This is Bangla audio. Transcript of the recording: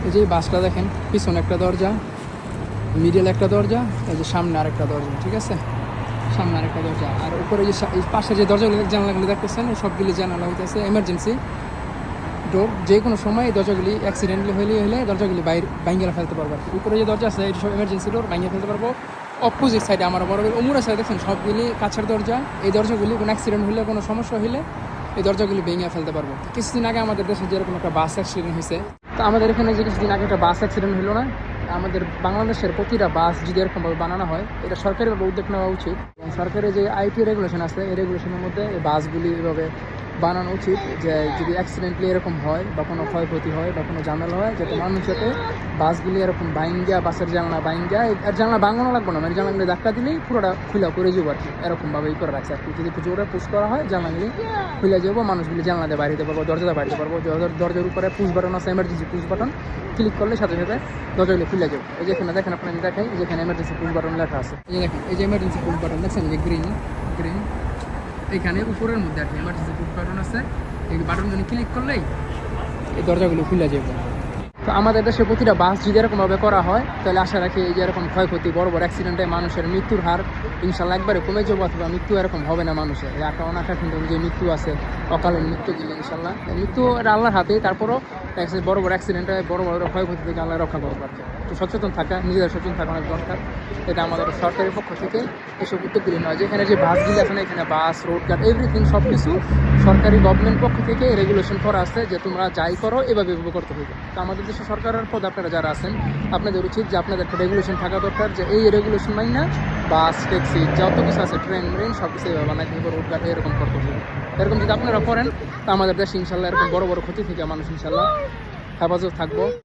এই যে বাসটা দেখেন, পিছনে একটা দরজা, মিডল একটা দরজা, এই যে সামনে আরেকটা দরজা, ঠিক আছে, সামনে আরেকটা দরজা। আর উপরে যে এই পাশে যে দরজাগুলো জানালাগুলি দেখতেছেন, সবগুলি জানালা হইতেছে এমার্জেন্সি ডোর। যে কোনো সময় এই দরজাগুলি অ্যাক্সিডেন্টলি হলে দরজাগুলি বাইঙ্গেলা ফেলতে পারবো। উপরে যে দরজা আছে এটি সব এমার্জেন্সি ডোর, বাইঙ্গে ফেলতে পারবো। অপোজিট সাইডে আমার বড় উমুরা সাইডে দেখছেন সবগুলি কাছের দরজা। এই দরজাগুলি কোনো অ্যাক্সিডেন্ট হলে, কোনো সমস্যা হলে এই দরজাগুলি ভেঙে ফেলতে পারবো। কিছুদিন আগে আমাদের দেশে যেরকম একটা বাস অ্যাক্সিডেন্ট হয়েছে, তো আমাদের এখানে যে কিছুদিন আগে একটা বাস অ্যাক্সিডেন্ট হলো না, আমাদের বাংলাদেশের প্রতিটা বাস যদি এরকমভাবে বানানো হয়, এটা সরকারিভাবে উদ্যোগ নেওয়া উচিত। এবং সরকারের যে আইটি রেগুলেশন আছে, এই রেগুলেশনের মধ্যে এই বাসগুলি এভাবে বানানো উচিত যে যদি অ্যাক্সিডেন্টলি এরকম হয় বা কোনো ক্ষয়ক্ষতি হয় বা কোনো ঝামেলা হয়, যাতে মানুষ যাতে বাসগুলি এরকম বাইঙ্গা, বাসের জানলা বাইঙ্গা, আর জানলা বাঙানো লাগবে না, মানে জানলাগুলি ধাক্কা দিলেই পুরোটা খুলে করে যাবো আর কি, এরকমভাবে করে রাখছে আর কি। যদি একটু জোরে পুশ করা হয় জানলাগুলি খুলে যাবো, মানুষগুলি জানলাতে বাড়িতে পারবো, দরজাতে বাড়িতে পারবো। দরজার উপরে পুশ বাটন আছে, এমার্জেন্সি পুশ বাটন, ক্লিক করলে সাথে সাথে দরজাগুলি খুলে যাবো। এই যেখানে দেখেন, আপনার আমি দেখাই, যেখানে এমার্জেন্সি পুশ বাটন লেখা আছে, এই যে দেখেন, এই যে এমার্জেন্সি পুশ বাটন দেখছেন, যে গ্রিন গ্রিন, এখানে উপরের মধ্যে আর কি এমার্জেন্সি পুশ বাটন আছে। এই বাটনগুলি ক্লিক করলেই এই দরজাগুলো খুলে যাবে। তো আমাদের দেশে প্রতিটা বাস যদি এরকমভাবে করা হয়, তাহলে আশা রাখি এই যে এরকম ক্ষয়ক্ষতি, বড় বড় অ্যাক্সিডেন্টে মানুষের মৃত্যুর হার ইনশাল্লাহ একবারে কমে যাবো, অথবা মৃত্যু এরকম হবে না মানুষের। আঁকা অনাকা কিন্তু যে মৃত্যু আছে, অকালীন মৃত্যুগুলো ইনশাল্লাহ, মৃত্যু এটা আল্লাহর হাতে। তারপরও বড় বড় অ্যাক্সিডেন্টে, বড় বড় ক্ষয়ক্ষতি থেকে আল্লাহ রক্ষা করতে পারছে। একটু সচেতন থাকা, নিজেদের সচেতন থাকা অনেক দরকার। এটা আমাদের সরকারের পক্ষ থেকে এসব উদ্যোগগুলি নয়, যেখানে যে বাসগুলি আছে না, এখানে বাস, রোড গার্ড, এভরিথিং সব কিছু সরকারি গভর্নমেন্ট পক্ষ থেকে রেগুলেশন করা আছে যে তোমরা যাই করো এভাবে করতে হবে। তো আমাদের দেশে সরকারের পদ আপনারা যারা আছেন, আপনাদের উচিত যে আপনাদের একটা রেগুলেশন থাকা দরকার, যে এই রেগুলেশন মাইন না বাস, ট্যাক্সি, যত কিছু আছে, ট্রেন সব কিছু এইভাবে বানাইতে হবে, রোড গার্ড এরকম করতে হবে। এরকম যদি আপনারা করেন, তো আমাদের দেশে ইনশাল্লাহ এরকম বড় বড় ক্ষতি থেকে মানুষ ইনশাল্লাহ হেফাজত থাকবো।